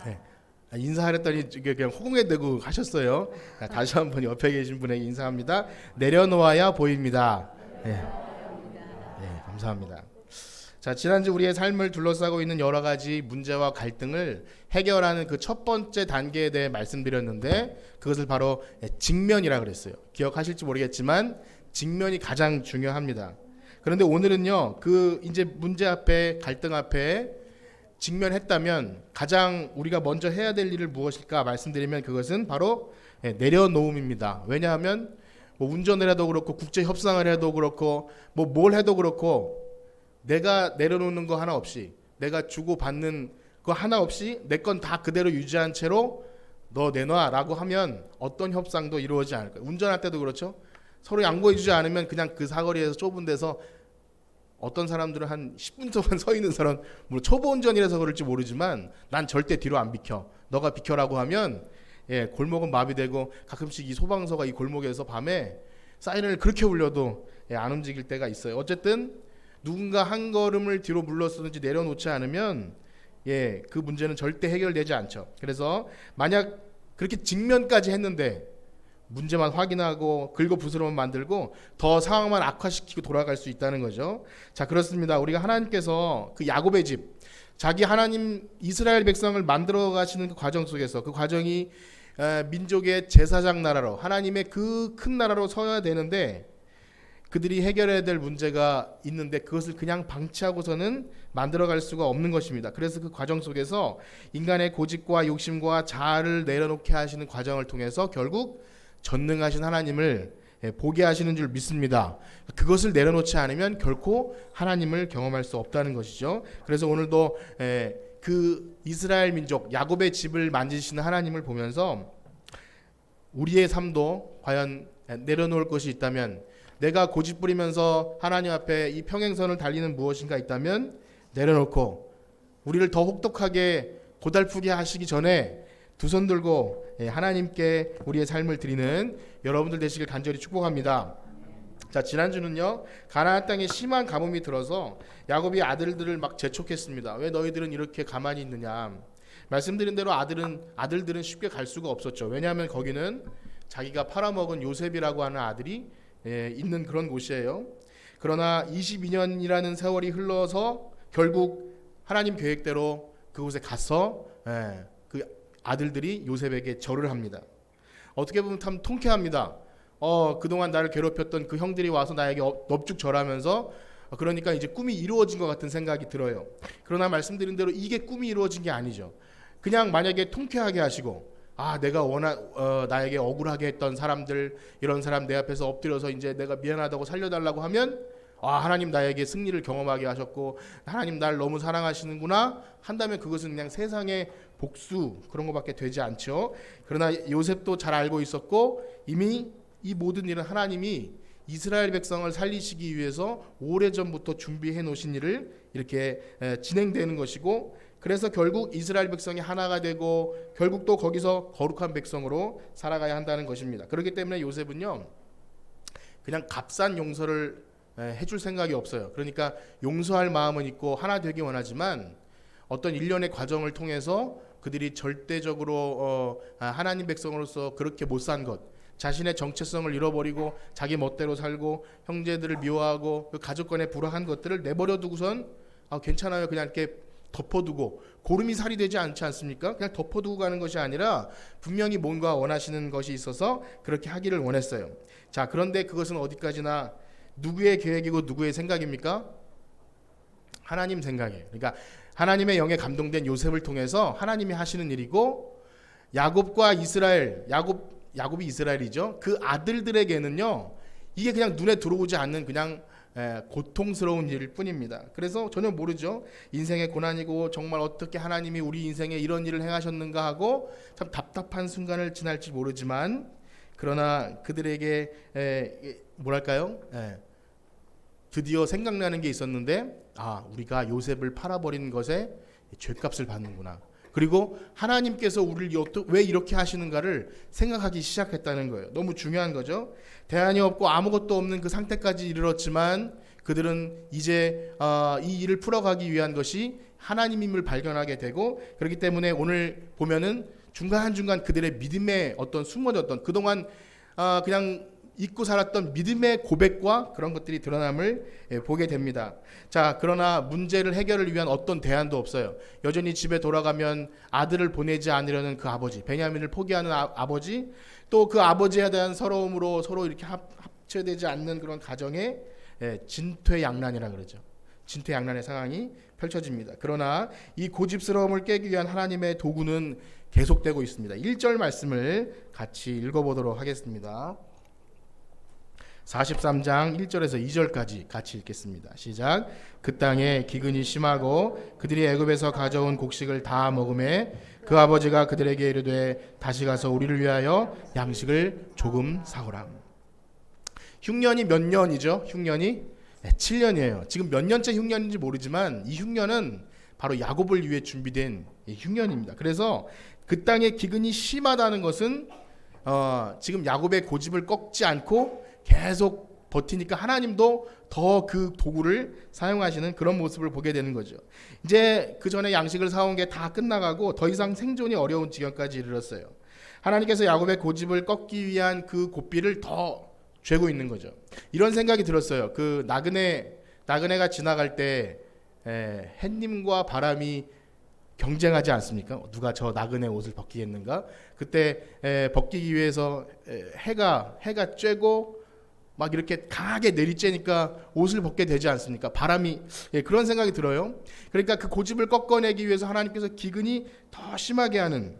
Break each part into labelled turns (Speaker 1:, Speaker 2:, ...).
Speaker 1: 네. 인사하랬더니 이게 그냥 허공에 대고 하셨어요. 다시 한번 옆에 계신 분에게 인사합니다. 내려놓아야 보입니다. 네. 네, 감사합니다. 자, 지난주 우리의 삶을 둘러싸고 있는 여러 가지 문제와 갈등을 해결하는 그 첫 번째 단계에 대해 말씀드렸는데 그것을 바로 직면이라 그랬어요. 기억하실지 모르겠지만 직면이 가장 중요합니다. 그런데 오늘은요, 그 이제 문제 앞에 갈등 앞에 직면했다면 가장 우리가 먼저 해야 될 일을 무엇일까 말씀드리면 그것은 바로 내려놓음입니다. 왜냐하면 뭐 운전을 해도 그렇고 국제 협상을 해도 그렇고 뭐 뭘 해도 그렇고 내가 내려놓는 거 하나 없이 내가 주고 받는 거 하나 없이 내 건 다 그대로 유지한 채로 너 내놔라고 하면 어떤 협상도 이루어지지 않을 거예요. 운전할 때도 그렇죠. 서로 양보해주지 않으면 그냥 그 사거리에서 좁은 데서 어떤 사람들은 한 10분 동안 서 있는 사람, 물론 초보 운전이라서 그럴지 모르지만 난 절대 뒤로 안 비켜. 너가 비켜라고 하면 골목은 마비되고 가끔씩 이 소방서가 이 골목에서 밤에 사이렌을 그렇게 울려도 안 움직일 때가 있어요. 어쨌든 누군가 한 걸음을 뒤로 물러서든지 내려놓지 않으면 그 문제는 절대 해결되지 않죠. 그래서 만약 그렇게 직면까지 했는데 문제만 확인하고 긁어부스러만 만들고 더 상황만 악화시키고 돌아갈 수 있다는 거죠. 자, 그렇습니다. 우리가 하나님께서 그 야곱의 집, 자기 하나님 이스라엘 백성을 만들어 가시는 그 과정 속에서 그 과정이 민족의 제사장 나라로 하나님의 그 큰 나라로 서야 되는데 그들이 해결해야 될 문제가 있는데 그것을 그냥 방치하고서는 만들어갈 수가 없는 것입니다. 그래서 그 과정 속에서 인간의 고집과 욕심과 자아를 내려놓게 하시는 과정을 통해서 결국 전능하신 하나님을 보게 하시는 줄 믿습니다. 그것을 내려놓지 않으면 결코 하나님을 경험할 수 없다는 것이죠. 그래서 오늘도 그 이스라엘 민족 야곱의 집을 만지시는 하나님을 보면서 우리의 삶도 과연 내려놓을 것이 있다면 내가 고집 부리면서 하나님 앞에 이 평행선을 달리는 무엇인가 있다면 내려놓고 우리를 더 혹독하게 고달프게 하시기 전에 두 손 들고 하나님께 우리의 삶을 드리는 여러분들 되시길 간절히 축복합니다. 자, 지난주는요 가나안 땅에 심한 가뭄이 들어서 야곱이 아들들을 막 재촉했습니다. 왜 너희들은 이렇게 가만히 있느냐. 말씀드린 대로 아들들은 쉽게 갈 수가 없었죠. 왜냐하면 거기는 자기가 팔아먹은 요셉이라고 하는 아들이 있는 그런 곳이에요. 그러나 22년이라는 세월이 흘러서 결국 하나님 계획대로 그곳에 가서 그 아들들이 요셉에게 절을 합니다. 어떻게 보면 참 통쾌합니다. 그동안 나를 괴롭혔던 그 형들이 와서 나에게 넙죽 절하면서 그러니까 이제 꿈이 이루어진 것 같은 생각이 들어요. 그러나 말씀드린 대로 이게 꿈이 이루어진 게 아니죠. 그냥 만약에 통쾌하게 하시고 내가 나에게 억울하게 했던 사람들 이런 사람 내 앞에서 엎드려서 이제 내가 미안하다고 살려달라고 하면 하나님 나에게 승리를 경험하게 하셨고 하나님 날 너무 사랑하시는구나 한다면 그것은 그냥 세상의 복수 그런 것밖에 되지 않죠. 그러나 요셉도 잘 알고 있었고 이미 이 모든 일은 하나님이 이스라엘 백성을 살리시기 위해서 오래전부터 준비해 놓으신 일을 이렇게 진행되는 것이고 그래서 결국 이스라엘 백성이 하나가 되고 결국 또 거기서 거룩한 백성으로 살아가야 한다는 것입니다. 그렇기 때문에 요셉은요 그냥 값싼 용서를 해줄 생각이 없어요. 그러니까 용서할 마음은 있고 하나 되기 원하지만 어떤 일련의 과정을 통해서 그들이 절대적으로 하나님 백성으로서 그렇게 못 산 것, 자신의 정체성을 잃어버리고 자기 멋대로 살고 형제들을 미워하고 그 가족 간에 불화한 것들을 내버려 두고선 괜찮아요 그냥 이렇게 덮어두고 고름이 살이 되지 않지 않습니까? 그냥 덮어두고 가는 것이 아니라 분명히 뭔가 원하시는 것이 있어서 그렇게 하기를 원했어요. 자, 그런데 그것은 어디까지나 누구의 계획이고 누구의 생각입니까? 하나님 생각이에요. 그러니까 하나님의 영에 감동된 요셉을 통해서 하나님이 하시는 일이고 야곱과 이스라엘, 야곱이 이스라엘이죠. 그 아들들에게는요 이게 그냥 눈에 들어오지 않는 그냥 고통스러운 일일 뿐입니다. 그래서 전혀 모르죠. 인생의 고난이고 정말 어떻게 하나님이 우리 인생에 이런 일을 행하셨는가 하고 참 답답한 순간을 지날지 모르지만 그러나 그들에게 뭐랄까요? 드디어 생각나는 게 있었는데 우리가 요셉을 팔아버린 것에 죄값을 받는구나. 그리고 하나님께서 우리를 왜 이렇게 하시는가를 생각하기 시작했다는 거예요. 너무 중요한 거죠. 대안이 없고 아무것도 없는 그 상태까지 이르렀지만 그들은 이제 이 일을 풀어가기 위한 것이 하나님임을 발견하게 되고, 그렇기 때문에 오늘 보면은 중간중간 그들의 믿음에 어떤 숨어졌던 그동안 그냥 잊고 살았던 믿음의 고백과 그런 것들이 드러남을 보게 됩니다. 자, 그러나 문제를 해결을 위한 어떤 대안도 없어요. 여전히 집에 돌아가면 아들을 보내지 않으려는 그 아버지, 베냐민을 포기하는 아버지, 또 그 아버지에 대한 서러움으로 서로 이렇게 합체되지 않는 그런 가정의 진퇴양난이라 그러죠. 진퇴양난의 상황이 펼쳐집니다. 그러나 이 고집스러움을 깨기 위한 하나님의 도구는 계속되고 있습니다. 1절 말씀을 같이 읽어보도록 하겠습니다. 43장 1절에서 2절까지 같이 읽겠습니다. 시작. 그 땅에 기근이 심하고 그들이 애굽에서 가져온 곡식을 다 먹음에 그 아버지가 그들에게 이르되 다시 가서 우리를 위하여 양식을 조금 사오라. 흉년이 몇 년이죠? 흉년이 7년이에요. 지금 몇 년째 흉년인지 모르지만 이 흉년은 바로 야곱을 위해 준비된 흉년입니다. 그래서 그 땅에 기근이 심하다는 것은 지금 야곱의 고집을 꺾지 않고 계속 버티니까 하나님도 더 그 도구를 사용하시는 그런 모습을 보게 되는 거죠. 이제 그 전에 양식을 사온 게 다 끝나가고 더 이상 생존이 어려운 지경까지 이르렀어요. 하나님께서 야곱의 고집을 꺾기 위한 그 고삐를 더 쥐고 있는 거죠. 이런 생각이 들었어요. 그 나그네가 지나갈 때 햇님과 바람이 경쟁하지 않습니까? 누가 저 나그네 옷을 벗기겠는가? 그때 벗기기 위해서 해가 쬐고 막 이렇게 강하게 내리쬐니까 옷을 벗게 되지 않습니까? 바람이 그런 생각이 들어요. 그러니까 그 고집을 꺾어내기 위해서 하나님께서 기근이 더 심하게 하는,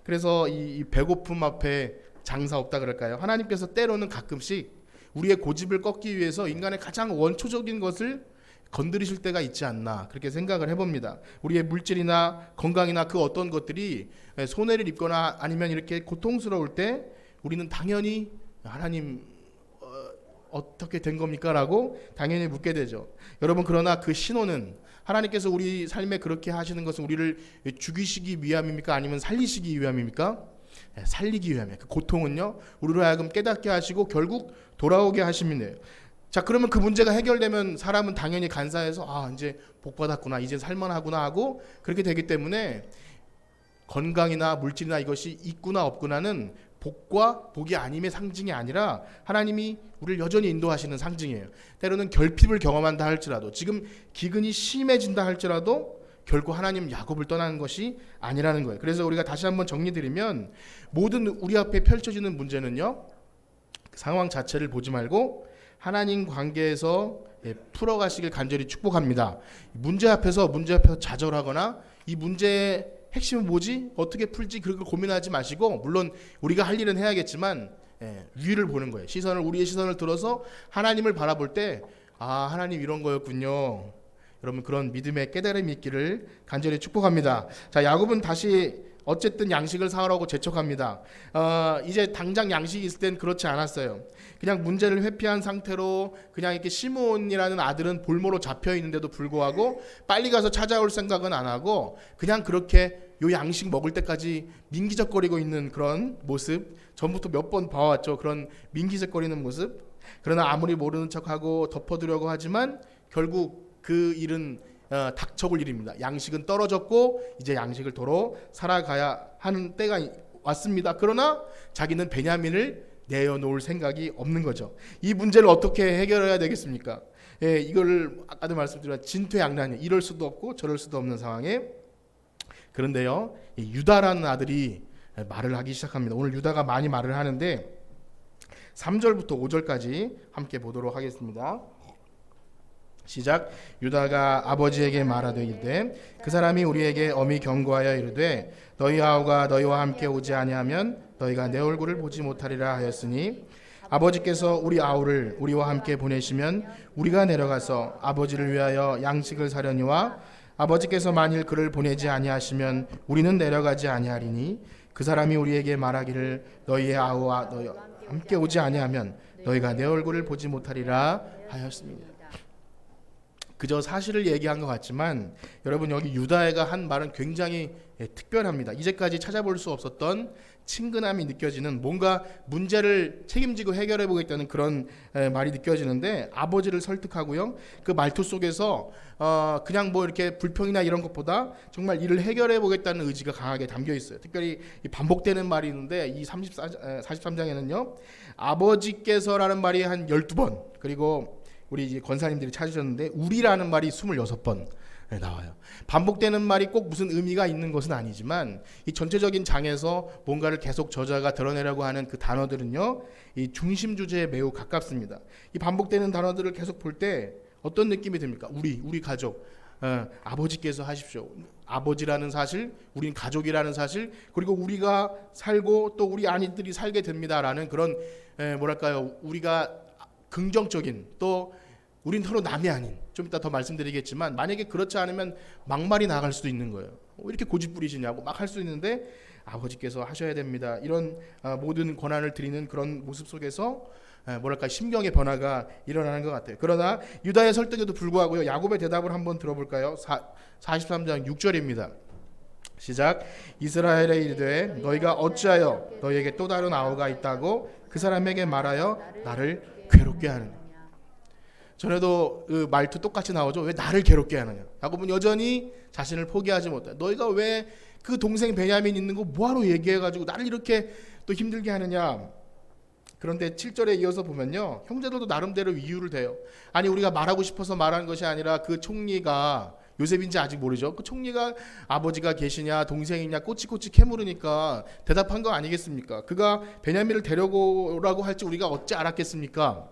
Speaker 1: 그래서 이 배고픔 앞에 장사 없다 그럴까요? 하나님께서 때로는 가끔씩 우리의 고집을 꺾기 위해서 인간의 가장 원초적인 것을 건드리실 때가 있지 않나, 그렇게 생각을 해봅니다. 우리의 물질이나 건강이나 그 어떤 것들이 손해를 입거나 아니면 이렇게 고통스러울 때 우리는 당연히 하나님 어떻게 된 겁니까? 라고 당연히 묻게 되죠. 여러분, 그러나 그 신호는 하나님께서 우리 삶에 그렇게 하시는 것은 우리를 죽이시기 위함입니까? 아니면 살리시기 위함입니까? 살리기 위함이에요. 그 고통은요, 우리로 하여금 깨닫게 하시고 결국 돌아오게 하심이네요. 자, 그러면 그 문제가 해결되면 사람은 당연히 간사해서 이제 복 받았구나, 이제 살만하구나 하고 그렇게 되기 때문에 건강이나 물질이나 이것이 있구나 없구나는 복과 복이 아님의 상징이 아니라 하나님이 우리를 여전히 인도하시는 상징이에요. 때로는 결핍을 경험한다 할지라도, 지금 기근이 심해진다 할지라도 결코 하나님 야곱을 떠나는 것이 아니라는 거예요. 그래서 우리가 다시 한번 정리드리면 모든 우리 앞에 펼쳐지는 문제는요, 상황 자체를 보지 말고 하나님 관계에서 풀어가시길 간절히 축복합니다. 문제 앞에서 좌절하거나 이 문제의 핵심은 뭐지? 어떻게 풀지? 그렇게 고민하지 마시고, 물론 우리가 할 일은 해야겠지만 위를 보는 거예요. 우리의 시선을 들어서 하나님을 바라볼 때 하나님 이런 거였군요. 여러분, 그런 믿음의 깨달음이 있기를 간절히 축복합니다. 자, 야곱은 다시 어쨌든 양식을 사오라고 재촉합니다. 이제 당장 양식이 있을 땐 그렇지 않았어요. 그냥 문제를 회피한 상태로 그냥 이렇게 시므온이라는 아들은 볼모로 잡혀 있는데도 불구하고 빨리 가서 찾아올 생각은 안 하고 그냥 그렇게 요 양식 먹을 때까지 민기적거리고 있는 그런 모습, 전부터 몇 번 봐왔죠. 그런 민기적거리는 모습. 그러나 아무리 모르는 척하고 덮어두려고 하지만 결국 그 일은 닥쳐올 일입니다. 양식은 떨어졌고 이제 양식을 도로 살아가야 하는 때가 왔습니다. 그러나 자기는 베냐민을 내어놓을 생각이 없는 거죠. 이 문제를 어떻게 해결해야 되겠습니까? 이걸 아까도 말씀드린 진퇴양난이, 이럴 수도 없고 저럴 수도 없는 상황에, 그런데요, 유다라는 아들이 말을 하기 시작합니다. 오늘 유다가 많이 말을 하는데 3절부터 5절까지 함께 보도록 하겠습니다. 시작. 유다가 아버지에게 말하되 이르되 그 사람이 우리에게 엄히 경고하여 이르되 너희 아우가 너희와 함께 오지 아니하면 너희가 내 얼굴을 보지 못하리라 하였으니 아버지께서 우리 아우를 우리와 함께 보내시면 우리가 내려가서 아버지를 위하여 양식을 사려니와 아버지께서 만일 그를 보내지 아니하시면 우리는 내려가지 아니하리니 그 사람이 우리에게 말하기를 너희의 아우와 너희와 함께 오지 아니하면 너희가 내 얼굴을 보지 못하리라 하였습니다. 그저 사실을 얘기한 것 같지만 여러분 여기 유다애가 한 말은 굉장히 특별합니다. 이제까지 찾아볼 수 없었던 친근함이 느껴지는, 뭔가 문제를 책임지고 해결해 보겠다는 그런 말이 느껴지는데, 아버지를 설득하고요. 그 말투 속에서 그냥 뭐 이렇게 불평이나 이런 것보다 정말 일을 해결해 보겠다는 의지가 강하게 담겨 있어요. 특별히 이 반복되는 말이 있는데 이 43장에는요. 아버지께서라는 말이 한 12번, 그리고 우리 이제 권사님들이 찾으셨는데 우리라는 말이 26번 나와요. 반복되는 말이 꼭 무슨 의미가 있는 것은 아니지만 이 전체적인 장에서 뭔가를 계속 저자가 드러내려고 하는 그 단어들은요, 이 중심 주제에 매우 가깝습니다. 이 반복되는 단어들을 계속 볼 때 어떤 느낌이 듭니까? 우리 가족, 아버지께서 하십시오. 아버지라는 사실, 우린 가족이라는 사실, 그리고 우리가 살고 또 우리 아이들이 살게 됩니다라는 그런 뭐랄까요, 우리가 긍정적인, 또 우린 서로 남이 아닌, 좀 이따 더 말씀드리겠지만 만약에 그렇지 않으면 막말이 나갈 수도 있는 거예요. 왜 이렇게 고집 부리시냐고 막 할 수 있는데 아버지께서 하셔야 됩니다. 이런 모든 권한을 드리는 그런 모습 속에서 뭐랄까 심경의 변화가 일어나는 것 같아요. 그러나 유다의 설득에도 불구하고요, 야곱의 대답을 한번 들어볼까요? 43장 6절입니다. 시작. 이스라엘에 이르되 너희가 어찌하여 너희에게 또 다른 아우가 있다고 그 사람에게 말하여 나를 괴롭게 하느냐. 전에도 그 말투 똑같이 나오죠. 왜 나를 괴롭게 하느냐. 야곱은 여전히 자신을 포기하지 못해. 너희가 왜 그 동생 베냐민 있는 거 뭐하러 얘기해가지고 나를 이렇게 또 힘들게 하느냐. 그런데 7절에 이어서 보면요, 형제들도 나름대로 이유를 대요. 아니 우리가 말하고 싶어서 말하는 것이 아니라 그 총리가 요셉인지 아직 모르죠. 그 총리가 아버지가 계시냐 동생이냐 꼬치꼬치 캐물으니까 대답한 거 아니겠습니까? 그가 베냐민을 데려오라고 할지 우리가 어찌 알았겠습니까?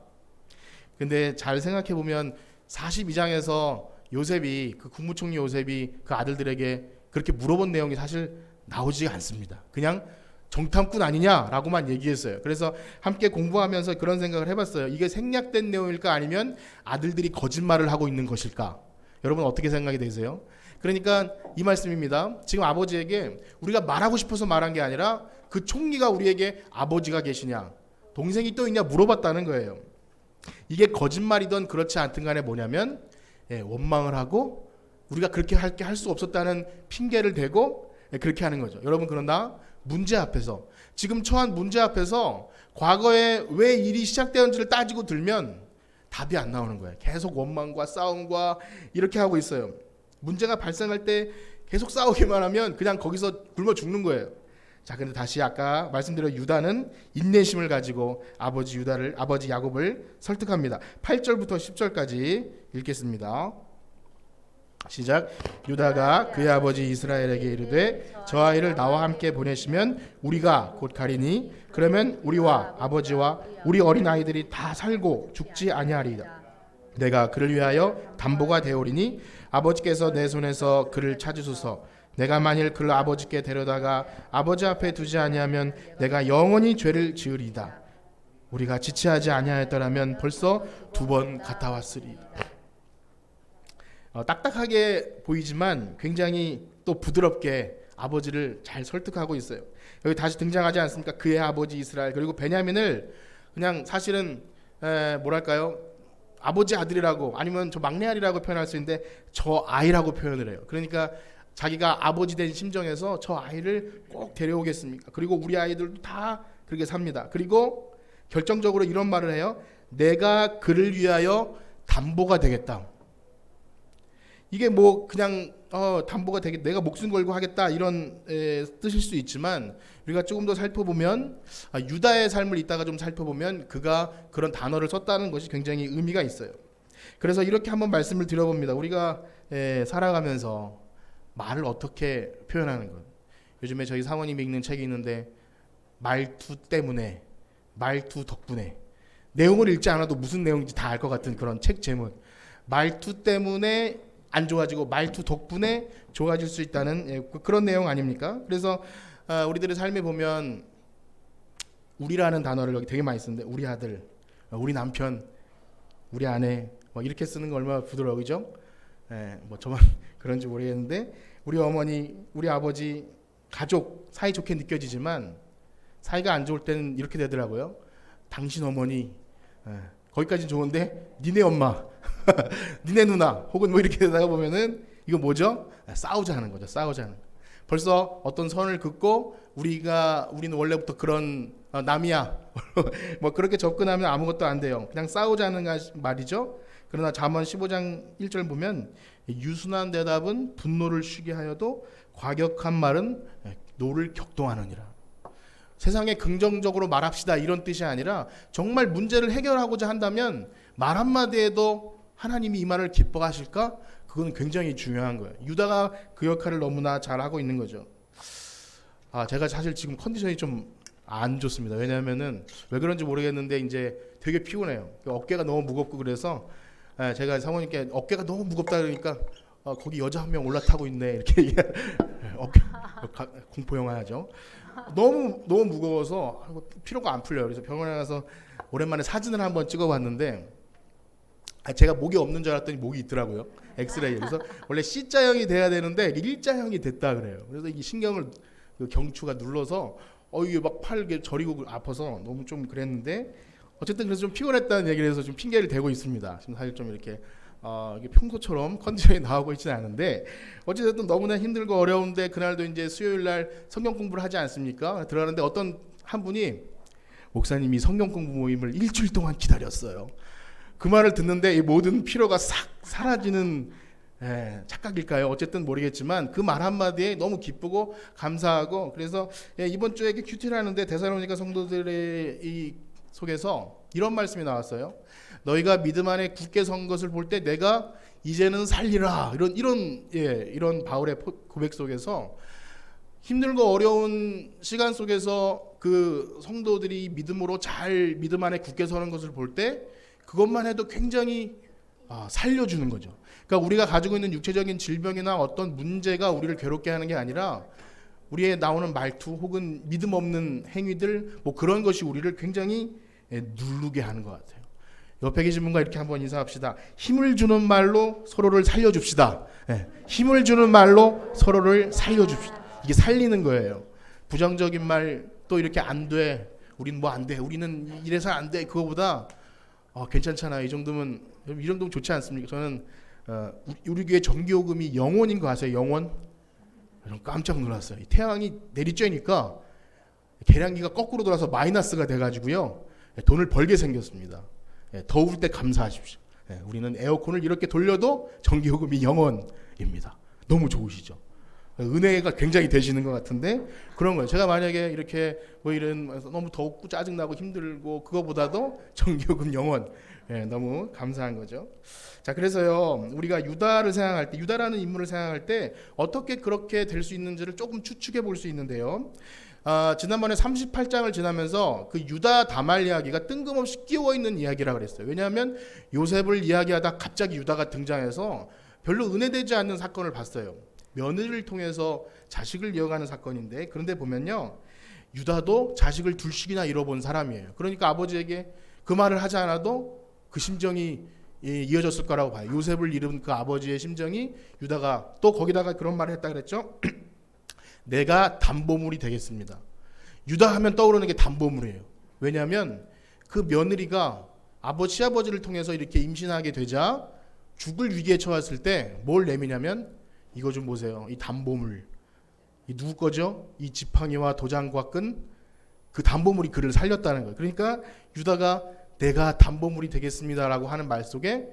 Speaker 1: 근데 잘 생각해 보면 42장에서 요셉이, 그 국무총리 요셉이 그 아들들에게 그렇게 물어본 내용이 사실 나오지 않습니다. 그냥 정탐꾼 아니냐라고만 얘기했어요. 그래서 함께 공부하면서 그런 생각을 해봤어요. 이게 생략된 내용일까 아니면 아들들이 거짓말을 하고 있는 것일까? 여러분 어떻게 생각이 되세요? 그러니까 이 말씀입니다. 지금 아버지에게 우리가 말하고 싶어서 말한 게 아니라 그 총리가 우리에게 아버지가 계시냐 동생이 또 있냐 물어봤다는 거예요. 이게 거짓말이든 그렇지 않든 간에 뭐냐면 원망을 하고 우리가 그렇게 할 수 없었다는 핑계를 대고 그렇게 하는 거죠. 여러분, 그러나 문제 앞에서, 지금 처한 문제 앞에서 과거에 왜 일이 시작되었는지를 따지고 들면 답이 안 나오는 거예요. 계속 원망과 싸움과 이렇게 하고 있어요. 문제가 발생할 때 계속 싸우기만 하면 그냥 거기서 굶어 죽는 거예요. 자, 근데 다시 아까 말씀드린 유다는 인내심을 가지고 아버지 야곱을 설득합니다. 8절부터 10절까지 읽겠습니다. 시작. 유다가 그의 아버지 이스라엘에게 이르되 저 아이를 나와 함께 보내시면 우리가 곧 가리니 그러면 우리와 아버지와 우리 어린 아이들이 다 살고 죽지 아니하리이다. 내가 그를 위하여 담보가 되오리니 아버지께서 내 손에서 그를 찾으소서. 내가 만일 그를 아버지께 데려다가 아버지 앞에 두지 아니하면 내가 영원히 죄를 지으리이다. 우리가 지체하지 아니하였더라면 벌써 2번 갔다 왔으리. 딱딱하게 보이지만 굉장히 또 부드럽게 아버지를 잘 설득하고 있어요. 여기 다시 등장하지 않습니까? 그의 아버지 이스라엘, 그리고 베냐민을 그냥 사실은 뭐랄까요, 아버지 아들이라고 아니면 저 막내 아들이라고 표현할 수 있는데 저 아이라고 표현을 해요. 그러니까 자기가 아버지 된 심정에서 저 아이를 꼭 데려오겠습니까? 그리고 우리 아이들도 다 그렇게 삽니다. 그리고 결정적으로 이런 말을 해요. 내가 그를 위하여 담보가 되겠다. 이게 뭐 그냥 담보가 되겠다, 내가 목숨 걸고 하겠다 이런 뜻일 수 있지만 우리가 조금 더 살펴보면 유다의 삶을 이따가 좀 살펴보면 그가 그런 단어를 썼다는 것이 굉장히 의미가 있어요. 그래서 이렇게 한번 말씀을 드려봅니다. 우리가 살아가면서 말을 어떻게 표현하는 것. 요즘에 저희 사모님이 읽는 책이 있는데 말투 때문에, 말투 덕분에, 내용을 읽지 않아도 무슨 내용인지 다 알 것 같은 그런 책 제목. 말투 때문에 안 좋아지고 말투 덕분에 좋아질 수 있다는 그런 내용 아닙니까? 그래서 우리들의 삶에 보면 우리라는 단어를 여기 되게 많이 쓰는데 우리 아들, 우리 남편, 우리 아내 이렇게 쓰는 거 얼마나 부드러워, 그죠? 뭐 저만 그런지 모르겠는데 우리 어머니, 우리 아버지, 가족 사이 좋게 느껴지지만 사이가 안 좋을 때는 이렇게 되더라고요. 당신 어머니, 거기까지는 좋은데 니네 엄마 니네 누나 혹은 뭐 이렇게 되다가 보면은 이거 뭐죠? 싸우자는 거죠. 싸우자는. 벌써 어떤 선을 긋고 우리는 원래부터 그런 남이야. 뭐 그렇게 접근하면 아무것도 안 돼요. 그냥 싸우자는 말이죠. 그러나 잠언 15장 1절 보면 유순한 대답은 분노를 쉬게 하여도 과격한 말은 노를 격동하느니라. 세상에 긍정적으로 말합시다 이런 뜻이 아니라 정말 문제를 해결하고자 한다면 말 한마디에도 하나님이 이 말을 기뻐하실까? 그건 굉장히 중요한 거예요. 유다가 그 역할을 너무나 잘하고 있는 거죠. 제가 사실 지금 컨디션이 좀 안 좋습니다. 왜냐하면은 왜 그런지 모르겠는데 이제 되게 피곤해요. 어깨가 너무 무겁고 그래서 제가 사모님께 어깨가 너무 무겁다 그러니까 거기 여자 한 명 올라타고 있네 이렇게 어깨 공포 영화 하죠. 너무 무거워서 피로가 안 풀려요. 그래서 병원에 가서 오랜만에 사진을 한번 찍어봤는데 제가 목이 없는 줄 알았더니 목이 있더라고요. 엑스레이. 그래서 원래 C자형이 돼야 되는데 일자형이 됐다 그래요. 그래서 이 신경을 그 경추가 눌러서 이게 막 팔 저리고 아파서 너무 좀 그랬는데 어쨌든 그래서 좀 피곤했다는 얘기를 해서 좀 핑계를 대고 있습니다. 지금 사실 좀 이렇게 이게 평소처럼 컨디션이 나오고 있지는 않은데 어쨌든 너무나 힘들고 어려운데 그날도 이제 수요일 날 성경 공부를 하지 않습니까? 들어가는데 어떤 한 분이 목사님이 성경 공부 모임을 일주일 동안 기다렸어요. 그 말을 듣는데 이 모든 피로가 싹 사라지는 착각일까요? 어쨌든 모르겠지만 그 말 한마디에 너무 기쁘고 감사하고 그래서 이번 주에 큐티를 하는데 데살로니가 성도들의 이 속에서 이런 말씀이 나왔어요. 너희가 믿음 안에 굳게 선 것을 볼 때 내가 이제는 살리라 이런 바울의 고백 속에서 힘들고 어려운 시간 속에서 그 성도들이 믿음으로 잘 믿음 안에 굳게 서는 것을 볼 때 그것만 해도 굉장히 살려주는 거죠. 그러니까 우리가 가지고 있는 육체적인 질병이나 어떤 문제가 우리를 괴롭게 하는 게 아니라 우리의 나오는 말투 혹은 믿음 없는 행위들 뭐 그런 것이 우리를 굉장히 누르게 하는 것 같아요. 옆에 계신 분과 이렇게 한번 인사합시다. 힘을 주는 말로 서로를 살려줍시다. 힘을 주는 말로 서로를 살려줍시다. 이게 살리는 거예요. 부정적인 말 또 이렇게 안 돼. 우리는 뭐 안 돼. 우리는 이래서 안 돼. 그거보다 괜찮잖아. 이 정도면 좋지 않습니까? 저는 우리 교회 정기요금이 영원인 거 아세요? 영원? 깜짝 놀랐어요. 태양이 내리쬐니까 계량기가 거꾸로 돌아서 마이너스가 돼가지고요. 돈을 벌게 생겼습니다. 더울 때 감사하십시오. 우리는 에어컨을 이렇게 돌려도 전기요금이 0원입니다. 너무 좋으시죠? 은혜가 굉장히 되시는 것 같은데 그런 거예요. 제가 만약에 이렇게 뭐 이런 너무 덥고 짜증나고 힘들고 그거보다도 전기요금 0원 너무 감사한 거죠. 자, 그래서요 우리가 유다를 생각할 때 유다라는 인물을 생각할 때 어떻게 그렇게 될 수 있는지를 조금 추측해 볼 수 있는데요. 지난번에 38장을 지나면서 그 유다 다말 이야기가 뜬금없이 끼워 있는 이야기라 그랬어요. 왜냐하면 요셉을 이야기하다 갑자기 유다가 등장해서 별로 은혜되지 않는 사건을 봤어요. 며느리를 통해서 자식을 이어가는 사건인데 그런데 보면요 유다도 자식을 둘씩이나 잃어본 사람이에요. 그러니까 아버지에게 그 말을 하지 않아도 그 심정이 이어졌을 거라고 봐요. 요셉을 잃은 그 아버지의 심정이 유다가 또 거기다가 그런 말을 했다 그랬죠. 내가 담보물이 되겠습니다. 유다 하면 떠오르는 게 담보물이에요. 왜냐하면 그 며느리가 시아버지를 통해서 이렇게 임신하게 되자 죽을 위기에 처했을 때 뭘 내미냐면 이거 좀 보세요. 이 담보물. 이 누구 거죠? 이 지팡이와 도장과 끈. 그 담보물이 그를 살렸다는 거예요. 그러니까 유다가 내가 담보물이 되겠습니다라고 하는 말 속에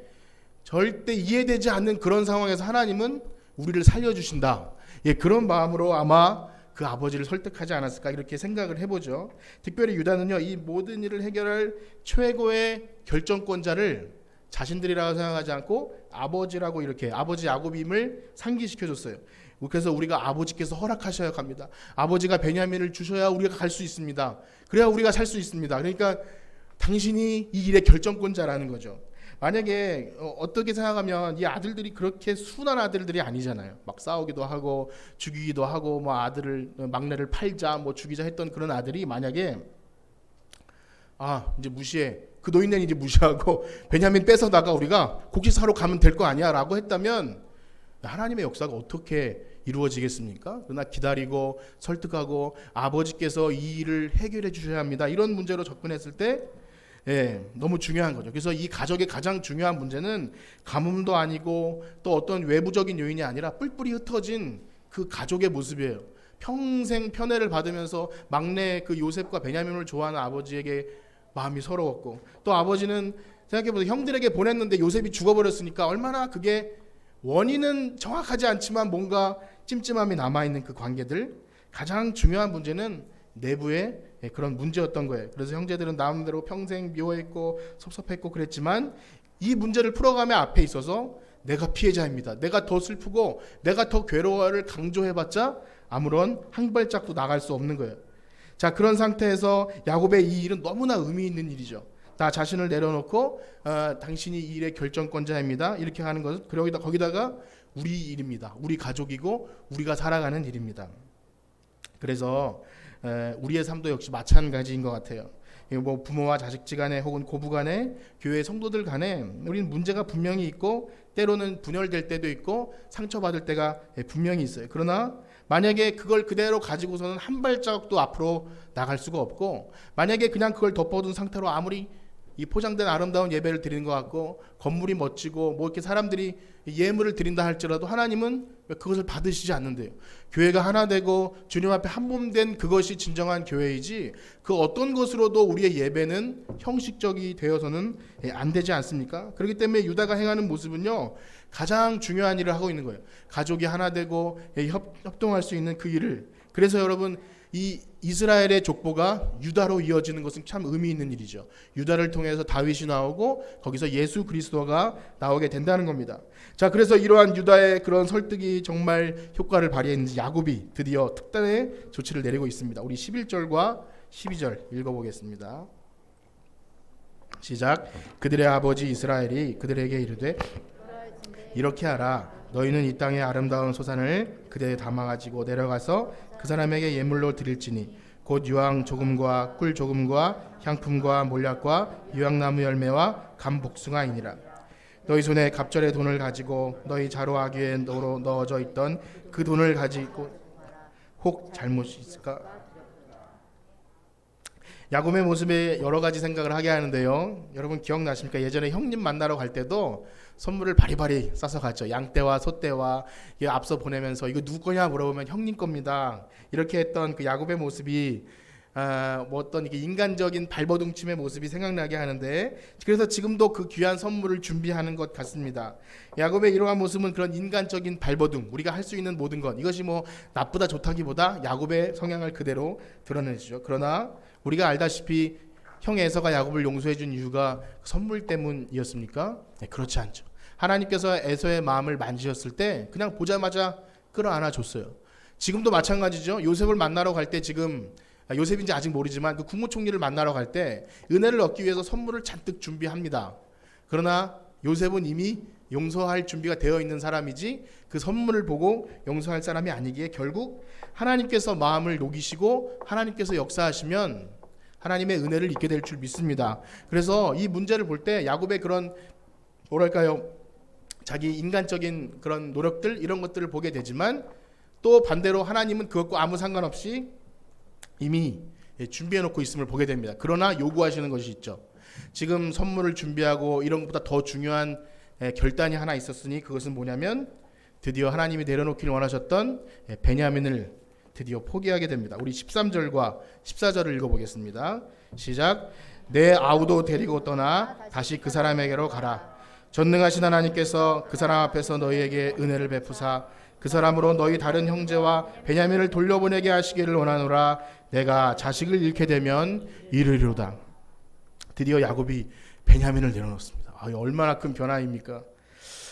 Speaker 1: 절대 이해되지 않는 그런 상황에서 하나님은 우리를 살려주신다. 그런 마음으로 아마 그 아버지를 설득하지 않았을까 이렇게 생각을 해보죠. 특별히 유다는요 이 모든 일을 해결할 최고의 결정권자를 자신들이라고 생각하지 않고 아버지라고 이렇게 아버지 야곱임을 상기시켜줬어요. 그래서 우리가 아버지께서 허락하셔야 합니다. 아버지가 베냐민을 주셔야 우리가 갈 수 있습니다. 그래야 우리가 살 수 있습니다. 그러니까 당신이 이 일의 결정권자라는 거죠. 만약에 어떻게 생각하면 이 아들들이 그렇게 순한 아들들이 아니잖아요. 막 싸우기도 하고 죽이기도 하고 뭐 막내를 팔자 뭐 죽이자 했던 그런 아들이 만약에 이제 무시해. 그 노인네는 이제 무시하고 베냐민 뺏어다가 우리가 곡식 사러 가면 될 거 아니야 라고 했다면 하나님의 역사가 어떻게 이루어지겠습니까? 그러나 기다리고 설득하고 아버지께서 이 일을 해결해 주셔야 합니다. 이런 문제로 접근했을 때 너무 중요한 거죠. 그래서 이 가족의 가장 중요한 문제는 가뭄도 아니고 또 어떤 외부적인 요인이 아니라 뿔뿔이 흩어진 그 가족의 모습이에요. 평생 편애를 받으면서 막내 그 요셉과 베냐민을 좋아하는 아버지에게 마음이 서러웠고, 또 아버지는 생각해보세요. 형들에게 보냈는데 요셉이 죽어버렸으니까 얼마나 그게, 원인은 정확하지 않지만 뭔가 찜찜함이 남아있는 그 관계들. 가장 중요한 문제는 내부의 그런 문제였던 거예요. 그래서 형제들은 나름대로 평생 미워했고 섭섭했고 그랬지만, 이 문제를 풀어가며 앞에 있어서 내가 피해자입니다, 내가 더 슬프고 내가 더 괴로워를 강조해봤자 아무런 한 발짝도 나갈 수 없는 거예요. 자, 그런 상태에서 야곱의 이 일은 너무나 의미 있는 일이죠. 나 자신을 내려놓고 당신이 이 일의 결정권자입니다, 이렇게 하는 것은 거기다가 우리 일입니다, 우리 가족이고 우리가 살아가는 일입니다. 그래서 우리의 삶도 역시 마찬가지인 것 같아요. 뭐 부모와 자식지간에 혹은 고부간에, 교회 성도들 간에 우리는 문제가 분명히 있고 때로는 분열될 때도 있고 상처받을 때가 분명히 있어요. 그러나 만약에 그걸 그대로 가지고서는 한 발자국도 앞으로 나갈 수가 없고, 만약에 그냥 그걸 덮어둔 상태로 아무리 이 포장된 아름다운 예배를 드리는 것 같고 건물이 멋지고 뭐 이렇게 사람들이 예물을 드린다 할지라도 하나님은 왜 그것을 받으시지 않는데요. 교회가 하나 되고 주님 앞에 한 몸 된 그것이 진정한 교회이지, 그 어떤 것으로도 우리의 예배는 형식적이 되어서는 안 되지 않습니까? 그렇기 때문에 유다가 행하는 모습은요, 가장 중요한 일을 하고 있는 거예요. 가족이 하나 되고 협동할 수 있는 그 일을. 그래서 여러분, 이 이스라엘의 족보가 유다로 이어지는 것은 참 의미 있는 일이죠. 유다를 통해서 다윗이 나오고 거기서 예수 그리스도가 나오게 된다는 겁니다. 자, 그래서 이러한 유다의 그런 설득이 정말 효과를 발휘했는지 야곱이 드디어 특단의 조치를 내리고 있습니다. 우리 11절과 12절 읽어보겠습니다. 시작. 그들의 아버지 이스라엘이 그들에게 이르되 이렇게 하라. 너희는 이 땅의 아름다운 소산을 그대에 담아가지고 내려가서 그 사람에게 예물로 드릴지니 곧 유황 조금과 꿀 조금과 향품과 몰약과 유황나무 열매와 감 복숭아이니라. 너희 손에 갑절의 돈을 가지고 너희 자루아귀에 넣어져 있던 그 돈을 가지고 혹 잘못이 있을까? 야곱의 모습에 여러 가지 생각을 하게 하는데요. 여러분 기억나십니까? 예전에 형님 만나러 갈 때도 선물을 바리바리 싸서 갔죠. 양떼와 소떼와 앞서 보내면서 이거 누구 거냐 물어보면 형님 겁니다, 이렇게 했던 그 야곱의 모습이 뭐 어떤 이게 인간적인 발버둥침의 모습이 생각나게 하는데, 그래서 지금도 그 귀한 선물을 준비하는 것 같습니다. 야곱의 이러한 모습은 그런 인간적인 발버둥, 우리가 할 수 있는 모든 것, 이것이 뭐 나쁘다 좋다기보다 야곱의 성향을 그대로 드러내주죠. 그러나 우리가 알다시피 형 에서가 야곱을 용서해 준 이유가 선물 때문이었습니까? 네, 그렇지 않죠. 하나님께서 에서의 마음을 만지셨을 때 그냥 보자마자 끌어안아 줬어요. 지금도 마찬가지죠. 요셉을 만나러 갈 때, 지금 요셉인지 아직 모르지만 그 국무총리를 만나러 갈 때 은혜를 얻기 위해서 선물을 잔뜩 준비합니다. 그러나 요셉은 이미 용서할 준비가 되어 있는 사람이지 그 선물을 보고 용서할 사람이 아니기에 결국 하나님께서 마음을 녹이시고 하나님께서 역사하시면 하나님의 은혜를 잊게 될 줄 믿습니다. 그래서 이 문제를 볼 때 야곱의 그런 뭐랄까요, 자기 인간적인 그런 노력들, 이런 것들을 보게 되지만, 또 반대로 하나님은 그것과 아무 상관없이 이미 준비해 놓고 있음을 보게 됩니다. 그러나 요구하시는 것이 있죠. 지금 선물을 준비하고 이런 것보다 더 중요한 결단이 하나 있었으니, 그것은 뭐냐면 드디어 하나님이 내려놓기를 원하셨던 베냐민을 드디어 포기하게 됩니다. 우리 13절과 14절을 읽어보겠습니다. 시작. 내 아우도 데리고 떠나 다시 그 사람에게로 가라. 전능하신 하나님께서 그 사람 앞에서 너희에게 은혜를 베푸사 그 사람으로 너희 다른 형제와 베냐민을 돌려보내게 하시기를 원하노라. 내가 자식을 잃게 되면 이르리로다. 드디어 야곱이 베냐민을 내려놓습니다. 얼마나 큰 변화입니까?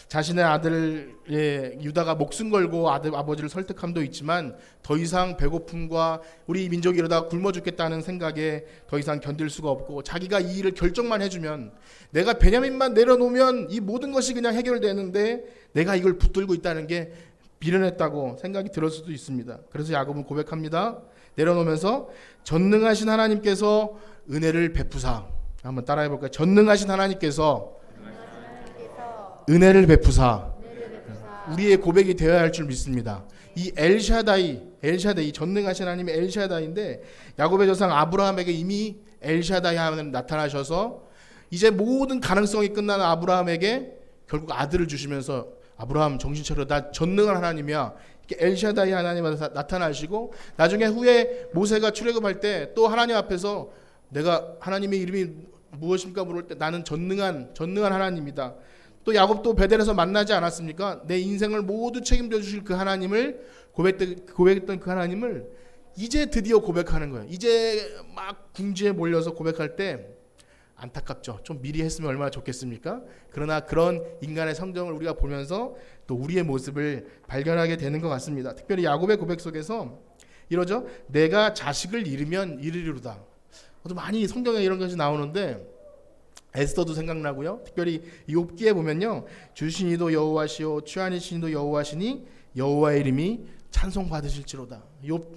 Speaker 1: 자신의 아들 유다가 목숨 걸고 아버지를 설득함도 있지만 더 이상 배고픔과 우리 민족이 이러다 굶어 죽겠다는 생각에 더 이상 견딜 수가 없고, 자기가 이 일을 결정만 해주면, 내가 베냐민만 내려놓으면 이 모든 것이 그냥 해결되는데 내가 이걸 붙들고 있다는 게 미련했다고 생각이 들을 수도 있습니다. 그래서 야곱은 고백합니다. 내려놓으면서 전능하신 하나님께서 은혜를 베푸사. 한번 따라해 볼까요? 전능하신 하나님께서 은혜를 베푸사. 우리의 고백이 되어야 할 줄 믿습니다. 이 엘샤다이, 전능하신 하나님의 엘샤다이인데, 야곱의 조상 아브라함에게 이미 엘샤다이 하나님 나타나셔서 이제 모든 가능성이 끝난 아브라함에게 결국 아들을 주시면서 아브라함 정신 차려, 나 전능한 하나님이야. 이렇게 엘샤다이 하나님한테 나타나시고, 나중에 후에 모세가 출애굽할 때 또 하나님 앞에서 내가 하나님의 이름이 무엇입니까 물을 때 나는 전능한 하나님이다. 또 야곱도 베델에서 만나지 않았습니까? 내 인생을 모두 책임져 주실 그 하나님을 고백했던 그 하나님을 이제 드디어 고백하는 거예요. 이제 막 궁지에 몰려서 고백할 때 안타깝죠. 좀 미리 했으면 얼마나 좋겠습니까? 그러나 그런 인간의 성정을 우리가 보면서 또 우리의 모습을 발견하게 되는 것 같습니다. 특별히 야곱의 고백 속에서 이러죠. 내가 자식을 잃으면 이르리로다. 많이 성경에 이런 것이 나오는데 에스더도 생각나고요. 특별히 욥기에 보면요, 주신이도 여호와시오 취하니신이도 여호와시니 여호와의 이름이 찬송받으실지로다.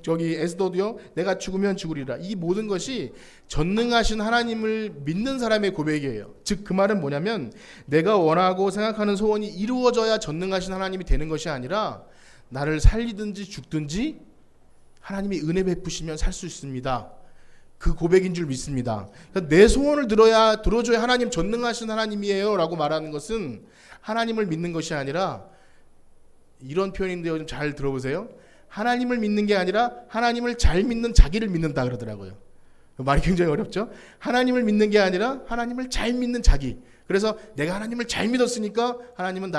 Speaker 1: 저기 에스더도요, 내가 죽으면 죽으리라. 이 모든 것이 전능하신 하나님을 믿는 사람의 고백이에요. 즉 그 말은 뭐냐면 내가 원하고 생각하는 소원이 이루어져야 전능하신 하나님이 되는 것이 아니라 나를 살리든지 죽든지 하나님이 은혜 베푸시면 살 수 있습니다. 그 고백인 줄 믿습니다. 그러니까 내 소원을 들어줘야 하나님 전능하신 하나님이에요 라고 말하는 것은 하나님을 믿는 것이 아니라, 이런 표현인데요, 좀 잘 들어보세요. 하나님을 믿는 게 아니라 하나님을 잘 믿는 자기를 믿는다 그러더라고요. 말이 굉장히 어렵죠. 하나님을 믿는 게 아니라 하나님을 잘 믿는 자기. 그래서 내가 하나님을 잘 믿었으니까 하나님은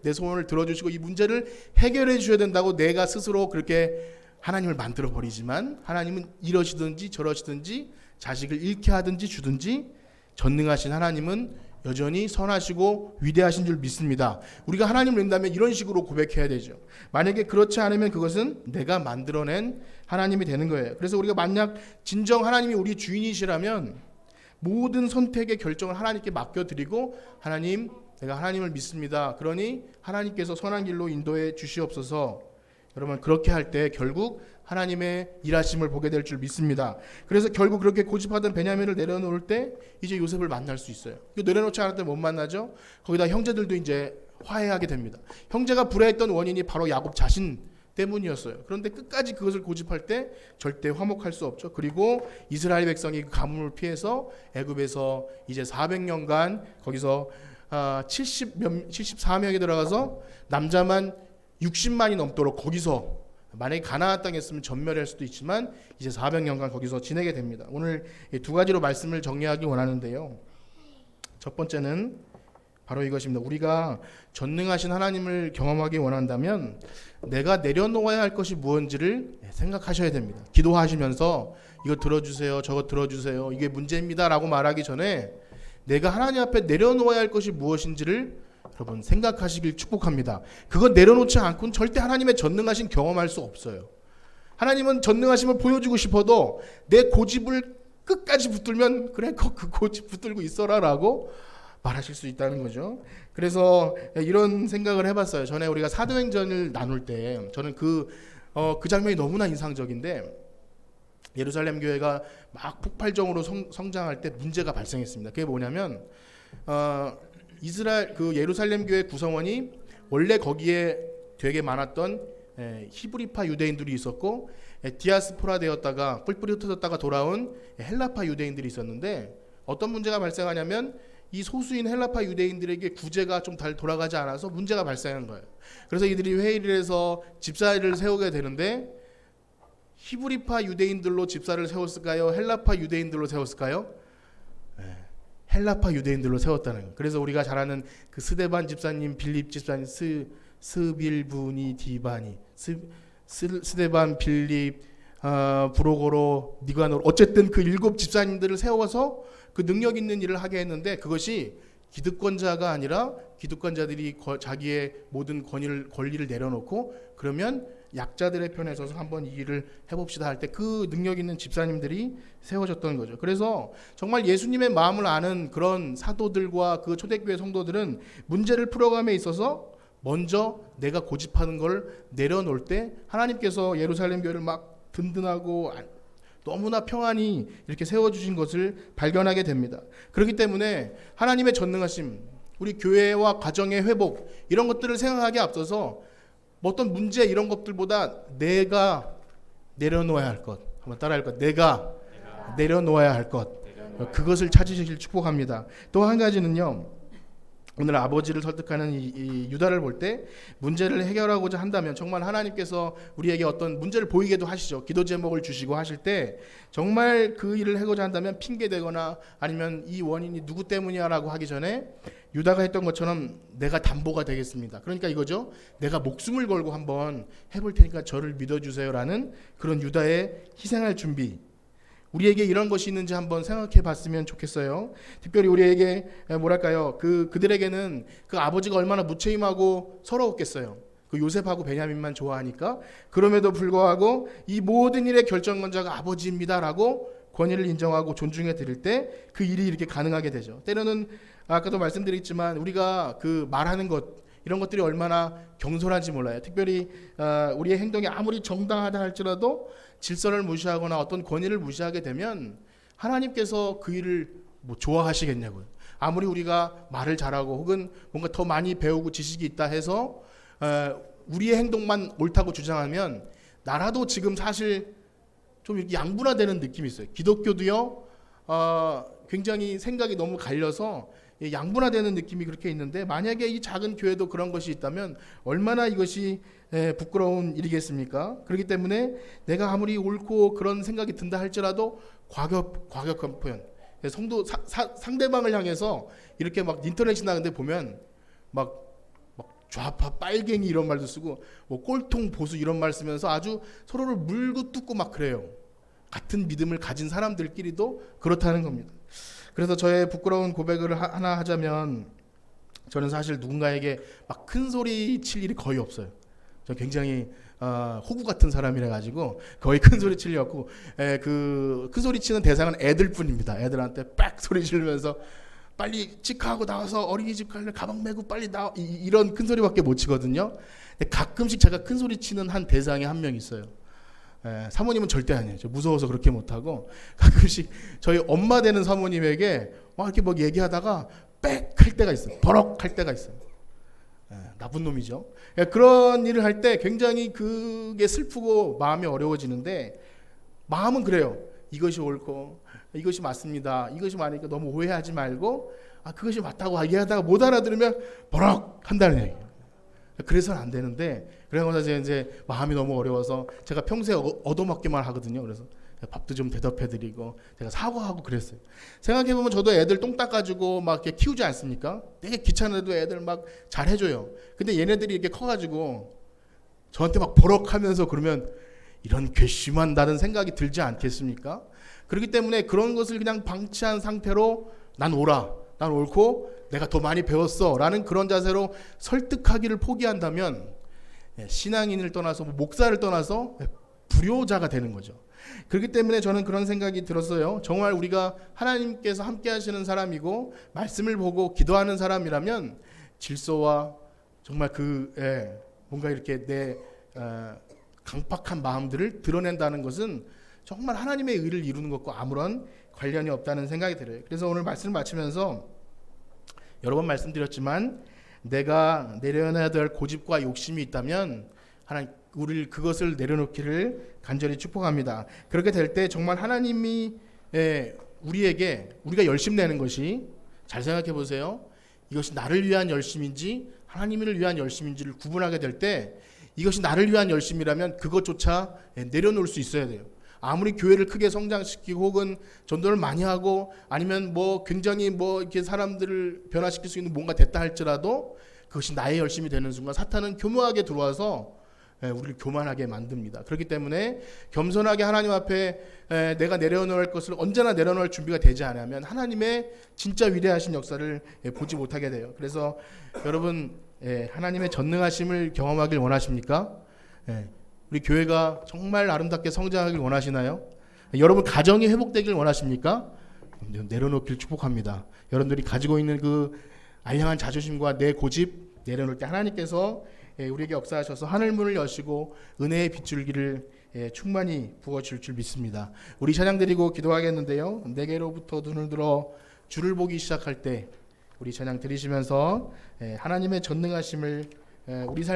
Speaker 1: 내 소원을 들어주시고 이 문제를 해결해 주셔야 된다고 내가 스스로 그렇게 하나님을 만들어 버리지만, 하나님은 이러시든지 저러시든지 자식을 잃게 하든지 주든지 전능하신 하나님은 여전히 선하시고 위대하신 줄 믿습니다. 우리가 하나님을 믿는다면 이런 식으로 고백해야 되죠. 만약에 그렇지 않으면 그것은 내가 만들어낸 하나님이 되는 거예요. 그래서 우리가 만약 진정 하나님이 우리 주인이시라면 모든 선택의 결정을 하나님께 맡겨드리고, 하나님, 내가 하나님을 믿습니다. 그러니 하나님께서 선한 길로 인도해 주시옵소서. 여러분, 그렇게 할 때 결국 하나님의 일하심을 보게 될 줄 믿습니다. 그래서 결국 그렇게 고집하던 베냐민을 내려놓을 때 이제 요셉을 만날 수 있어요. 내려놓지 않을 때 못 만나죠. 거기다 형제들도 이제 화해하게 됩니다. 형제가 불화했던 원인이 바로 야곱 자신 때문이었어요. 그런데 끝까지 그것을 고집할 때 절대 화목할 수 없죠. 그리고 이스라엘 백성이 그 가뭄을 피해서 애굽에서 이제 400년간 거기서 74명이 들어가서 남자만 60만이 넘도록 거기서, 만약에 가나안 땅이었으면 전멸할 수도 있지만 이제 400년간 거기서 지내게 됩니다. 오늘 두 가지로 말씀을 정리하기 원하는데요. 첫 번째는 바로 이것입니다. 우리가 전능하신 하나님을 경험하기 원한다면 내가 내려놓아야 할 것이 무엇인지를 생각하셔야 됩니다. 기도하시면서 이거 들어주세요, 저거 들어주세요, 이게 문제입니다 라고 말하기 전에 내가 하나님 앞에 내려놓아야 할 것이 무엇인지를 여러분 생각하시길 축복합니다. 그거 내려놓지 않고는 절대 하나님의 전능하신 경험할 수 없어요. 하나님은 전능하심을 보여주고 싶어도 내 고집을 끝까지 붙들면 그래 그 고집 붙들고 있어라 라고 말하실 수 있다는 거죠. 그래서 이런 생각을 해봤어요. 전에 우리가 사도행전을 나눌 때 저는 그 장면이 너무나 인상적인데, 예루살렘 교회가 막 폭발적으로 성장할 때 문제가 발생했습니다. 그게 뭐냐면 예루살렘 교회 구성원이 원래 거기에 되게 많았던 히브리파 유대인들이 있었고, 디아스포라 되었다가 뿔뿔이 흩어졌다가 돌아온 헬라파 유대인들이 있었는데, 어떤 문제가 발생하냐면 이 소수인 헬라파 유대인들에게 구제가 좀 잘 돌아가지 않아서 문제가 발생한 거예요. 그래서 이들이 회의를 해서 집사를 세우게 되는데, 히브리파 유대인들로 집사를 세웠을까요? 헬라파 유대인들로 세웠을까요? 헬라파 유대인들로 세웠다는 거예요. 그래서 우리가 잘 아는 그 스데반 집사님, 빌립 집사님, 스빌부니 디바니, 스데반, 빌립, 브로고로, 니가노, 어쨌든 그 7 집사님들을 세워서 그 능력 있는 일을 하게 했는데, 그것이 기득권자가 아니라 기득권자들이 자기의 모든 권리를 내려놓고 그러면 약자들의 편에 서서 한번 이 일을 해봅시다 할 때 그 능력 있는 집사님들이 세워졌던 거죠. 그래서 정말 예수님의 마음을 아는 그런 사도들과 그 초대교회 성도들은 문제를 풀어감에 있어서 먼저 내가 고집하는 걸 내려놓을 때 하나님께서 예루살렘 교회를 막 든든하고 너무나 평안히 이렇게 세워주신 것을 발견하게 됩니다. 그렇기 때문에 하나님의 전능하심, 우리 교회와 가정의 회복, 이런 것들을 생각하기에 앞서서 어떤 문제 이런 것들보다 내가 내려놓아야 할 것, 한번 따라할 것, 내가 내려놓아야 할 것, 그것을 찾으시길 축복합니다. 또 한 가지는요. 오늘 아버지를 설득하는 이 유다를 볼 때 문제를 해결하고자 한다면 정말 하나님께서 우리에게 어떤 문제를 보이게도 하시죠. 기도 제목을 주시고 하실 때 정말 그 일을 하고자 한다면 핑계대거나 아니면 이 원인이 누구 때문이야라고 하기 전에 유다가 했던 것처럼 내가 담보가 되겠습니다. 그러니까 이거죠. 내가 목숨을 걸고 한번 해볼 테니까 저를 믿어주세요라는 그런 유다의 희생할 준비. 우리에게 이런 것이 있는지 한번 생각해 봤으면 좋겠어요. 특별히 우리에게 뭐랄까요? 그들에게는 그 아버지가 얼마나 무책임하고 서러웠겠어요. 그 요셉하고 베냐민만 좋아하니까. 그럼에도 불구하고 이 모든 일의 결정권자가 아버지입니다라고 권위를 인정하고 존중해 드릴 때 그 일이 이렇게 가능하게 되죠. 때로는 아까도 말씀드렸지만 우리가 그 말하는 것 이런 것들이 얼마나 경솔한지 몰라요. 특별히 우리의 행동이 아무리 정당하다 할지라도 질서를 무시하거나 어떤 권위를 무시하게 되면 하나님께서 그 일을 뭐 좋아하시겠냐고요. 아무리 우리가 말을 잘하고 혹은 뭔가 더 많이 배우고 지식이 있다 해서 우리의 행동만 옳다고 주장하면 나라도 지금 사실 좀 이렇게 양분화되는 느낌이 있어요. 기독교도요. 굉장히 생각이 너무 갈려서 양분화되는 느낌이 그렇게 있는데 만약에 이 작은 교회도 그런 것이 있다면 얼마나 이것이 부끄러운 일이겠습니까? 그렇기 때문에 내가 아무리 옳고 그런 생각이 든다 할지라도 과격한 표현. 성도 상대방을 향해서 이렇게 막 인터넷이 나는데 보면 막 좌파 빨갱이 이런 말도 쓰고 뭐 꼴통 보수 이런 말 쓰면서 아주 서로를 물고 뜯고 막 그래요. 같은 믿음을 가진 사람들끼리도 그렇다는 겁니다. 그래서 저의 부끄러운 고백을 하나 하자면 저는 사실 누군가에게 막 큰 소리 칠 일이 거의 없어요. 저 굉장히 호구 같은 사람이라 가지고 거의 큰 소리 칠 일 없고 그 큰 소리 치는 대상은 애들뿐입니다. 애들한테 빡 소리 지르면서 빨리 치카하고 나와서 어린이집 갈래 가방 메고 빨리 나와 이런 큰 소리밖에 못 치거든요. 근데 가끔씩 제가 큰 소리 치는 한 대상이 한 명 있어요. 사모님은 절대 아니에요. 저 무서워서 그렇게 못하고 가끔씩 저희 엄마 되는 사모님에게 막 이렇게 뭐 얘기하다가 빽 할 때가 있어요. 버럭 할 때가 있어요. 나쁜 놈이죠. 그런 일을 할 때 굉장히 그게 슬프고 마음이 어려워지는데 마음은 그래요. 이것이 옳고 이것이 맞습니다. 이것이 맞으니까 너무 오해하지 말고 그것이 맞다고 얘기하다가 못 알아들으면 버럭 한다는 얘기예요. 그래서는 안 되는데 그래서 이제 마음이 너무 어려워서 제가 평소에 얻어먹기만 하거든요. 그래서 밥도 좀 대접해드리고 제가 사과하고 그랬어요. 생각해보면 저도 애들 똥 닦아주고 막 이렇게 키우지 않습니까? 되게 귀찮은데도 애들 막 잘해줘요. 근데 얘네들이 이렇게 커가지고 저한테 막 버럭하면서 그러면 이런 괘씸한다는 생각이 들지 않겠습니까? 그렇기 때문에 그런 것을 그냥 방치한 상태로 난 옳고 내가 더 많이 배웠어 라는 그런 자세로 설득하기를 포기한다면 신앙인을 떠나서 목사를 떠나서 불효자가 되는 거죠. 그렇기 때문에 저는 그런 생각이 들었어요. 정말 우리가 하나님께서 함께 하시는 사람이고 말씀을 보고 기도하는 사람이라면 질서와 정말 뭔가 이렇게 내 강팍한 마음들을 드러낸다는 것은 정말 하나님의 의를 이루는 것과 아무런 관련이 없다는 생각이 들어요. 그래서 오늘 말씀을 마치면서 여러 번 말씀드렸지만 내가 내려놔야 될 고집과 욕심이 있다면 하나님 우리를 그것을 내려놓기를 간절히 축복합니다. 그렇게 될 때 정말 하나님이 우리가 열심 내는 것이 잘 생각해 보세요. 이것이 나를 위한 열심인지 하나님을 위한 열심인지를 구분하게 될 때 이것이 나를 위한 열심이라면 그것조차 내려놓을 수 있어야 돼요. 아무리 교회를 크게 성장시키고 혹은 전도를 많이 하고 아니면 뭐 굉장히 뭐 이렇게 사람들을 변화시킬 수 있는 뭔가 됐다 할지라도 그것이 나의 열심이 되는 순간 사탄은 교묘하게 들어와서 우리를 교만하게 만듭니다. 그렇기 때문에 겸손하게 하나님 앞에 내가 내려놓을 것을 언제나 내려놓을 준비가 되지 않으면 하나님의 진짜 위대하신 역사를 보지 못하게 돼요. 그래서 여러분 하나님의 전능하심을 경험하길 원하십니까? 우리 교회가 정말 아름답게 성장하길 원하시나요? 여러분 가정이 회복되길 원하십니까? 내려놓길 축복합니다. 여러분들이 가지고 있는 그 알량한 자존심과 내 고집 내려놓을 때 하나님께서 우리에게 역사하셔서 하늘문을 여시고 은혜의 빗줄기를 충만히 부어줄 줄 믿습니다. 우리 찬양 드리고 기도하겠는데요. 내게로부터 눈을 들어 주를 보기 시작할 때 우리 찬양 드리시면서 하나님의 전능하심을 우리 삶